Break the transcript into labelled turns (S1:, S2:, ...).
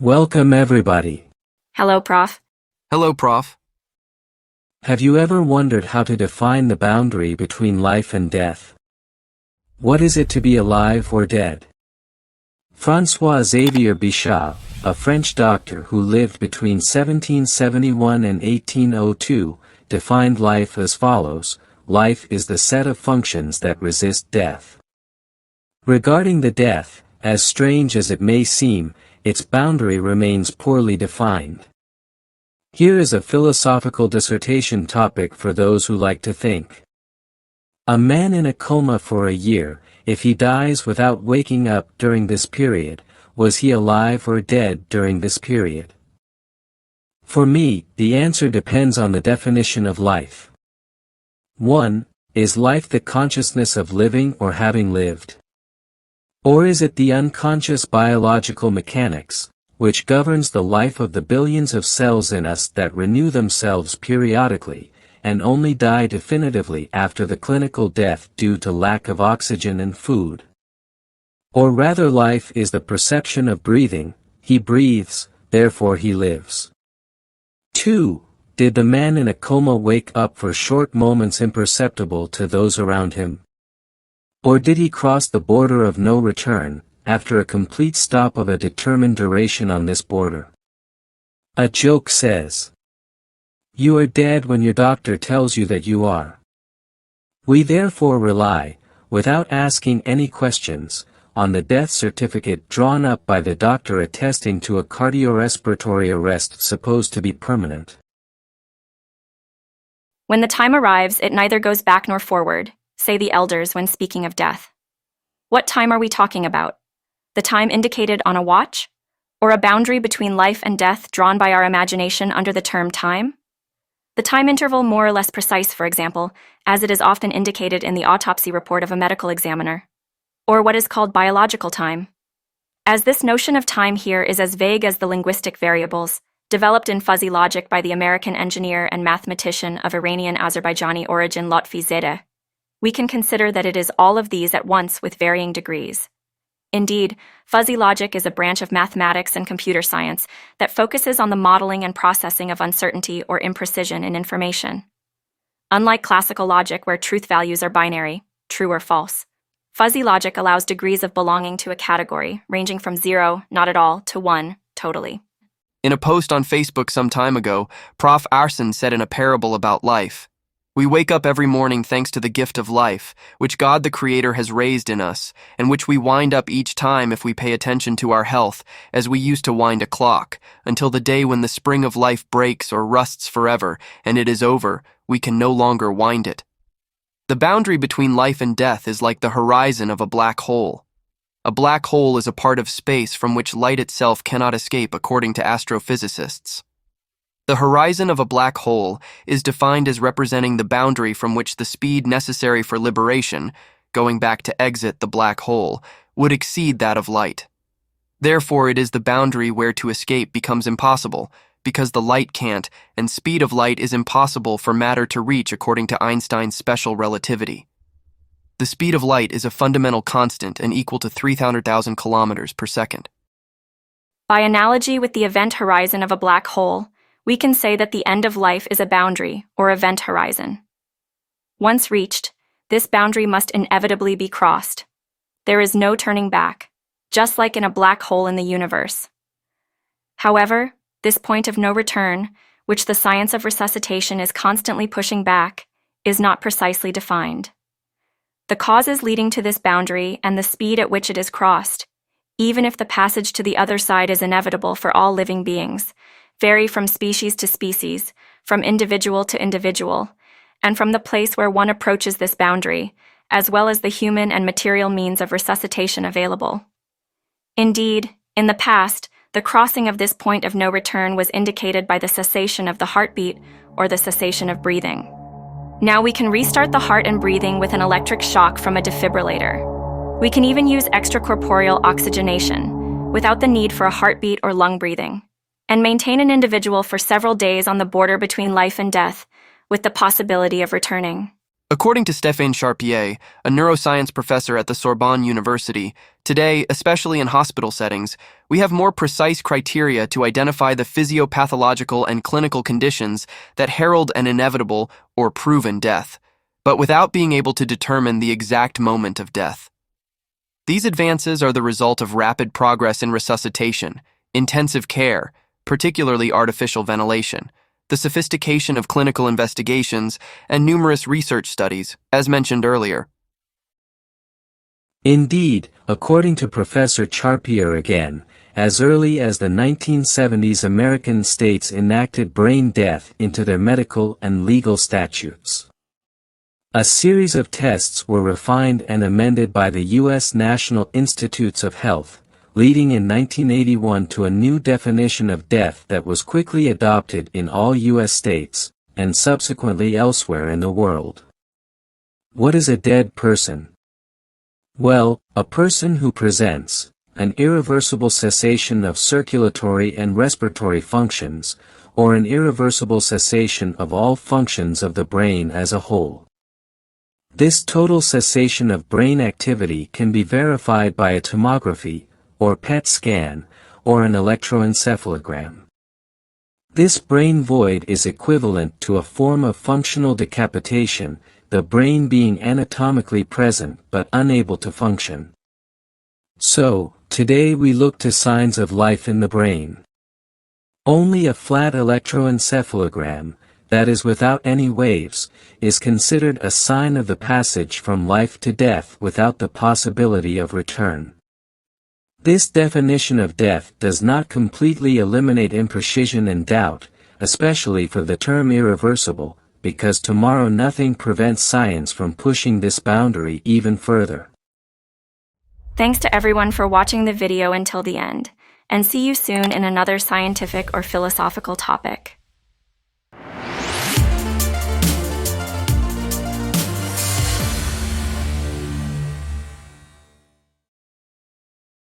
S1: Welcome everybody.
S2: Hello, Prof.
S3: Hello, Prof.
S1: Have you ever wondered how to define the boundary between life and death? What is it to be alive or dead? François Xavier Bichat, a French doctor who lived between 1771 and 1802, defined life as follows: life is the set of functions that resist death. Regarding the death, as strange as it may seem, its boundary remains poorly defined. Here is a philosophical dissertation topic for those who like to think. A man in a coma for a year, if he dies without waking up during this period, was he alive or dead during this period? For me, the answer depends on the definition of life. 1. Is life the consciousness of living or having lived? Or is it the unconscious biological mechanics, which governs the life of the billions of cells in us that renew themselves periodically, and only die definitively after the clinical death due to lack of oxygen and food? Or rather, life is the perception of breathing: he breathes, therefore he lives. 2. Did the man in a coma wake up for short moments imperceptible to those around him? Or did he cross the border of no return, after a complete stop of a determined duration on this border? A joke says, "You are dead when your doctor tells you that you are." We therefore rely, without asking any questions, on the death certificate drawn up by the doctor attesting to a cardiorespiratory arrest supposed to be permanent.
S2: When the time arrives, it neither goes back nor forward, say the elders when speaking of death. What time are we talking about? The time indicated on a watch? Or a boundary between life and death drawn by our imagination under the term time? The time interval more or less precise, for example, as it is often indicated in the autopsy report of a medical examiner. Or what is called biological time. As this notion of time here is as vague as the linguistic variables, developed in fuzzy logic by the American engineer and mathematician of Iranian-Azerbaijani origin Lotfi Zadeh, we can consider that it is all of these at once with varying degrees. Indeed, fuzzy logic is a branch of mathematics and computer science that focuses on the modeling and processing of uncertainty or imprecision in information. Unlike classical logic where truth values are binary, true or false, fuzzy logic allows degrees of belonging to a category, ranging from 0, not at all, to 1, totally.
S3: In a post on Facebook some time ago, Prof. Arson said in a parable about life, "We wake up every morning thanks to the gift of life, which God the Creator has raised in us, and which we wind up each time if we pay attention to our health, as we used to wind a clock, until the day when the spring of life breaks or rusts forever, and it is over, we can no longer wind it." The boundary between life and death is like the horizon of a black hole. A black hole is a part of space from which light itself cannot escape according to astrophysicists. The horizon of a black hole is defined as representing the boundary from which the speed necessary for liberation, going back to exit the black hole, would exceed that of light. Therefore, it is the boundary where to escape becomes impossible, because the light can't, and speed of light is impossible for matter to reach according to Einstein's special relativity. The speed of light is a fundamental constant and equal to 300,000 kilometers per second.
S2: By analogy with the event horizon of a black hole, we can say that the end of life is a boundary, or event horizon. Once reached, this boundary must inevitably be crossed. There is no turning back, just like in a black hole in the universe. However, this point of no return, which the science of resuscitation is constantly pushing back, is not precisely defined. The causes leading to this boundary and the speed at which it is crossed, even if the passage to the other side is inevitable for all living beings, vary from species to species, from individual to individual, and from the place where one approaches this boundary, as well as the human and material means of resuscitation available. Indeed, in the past, the crossing of this point of no return was indicated by the cessation of the heartbeat or the cessation of breathing. Now we can restart the heart and breathing with an electric shock from a defibrillator. We can even use extracorporeal oxygenation, without the need for a heartbeat or lung breathing, and maintain an individual for several days on the border between life and death, with the possibility of returning.
S3: According to Stéphane Charpier, a neuroscience professor at the Sorbonne University, today, especially in hospital settings, we have more precise criteria to identify the physiopathological and clinical conditions that herald an inevitable or proven death, but without being able to determine the exact moment of death. These advances are the result of rapid progress in resuscitation, intensive care, particularly artificial ventilation, the sophistication of clinical investigations, and numerous research studies, as mentioned earlier.
S1: Indeed, according to Professor Charpier again, as early as the 1970s American states enacted brain death into their medical and legal statutes. A series of tests were refined and amended by the U.S. National Institutes of Health, leading in 1981 to a new definition of death that was quickly adopted in all U.S. states, and subsequently elsewhere in the world. What is a dead person? Well, a person who presents an irreversible cessation of circulatory and respiratory functions, or an irreversible cessation of all functions of the brain as a whole. This total cessation of brain activity can be verified by a tomography, or PET scan, or an electroencephalogram. This brain void is equivalent to a form of functional decapitation, the brain being anatomically present but unable to function. So, today we look to signs of life in the brain. Only a flat electroencephalogram, that is without any waves, is considered a sign of the passage from life to death without the possibility of return. This definition of death does not completely eliminate imprecision and doubt, especially for the term irreversible, because tomorrow nothing prevents science from pushing this boundary even further.
S2: Thanks to everyone for watching the video until the end, and see you soon in another scientific or philosophical topic.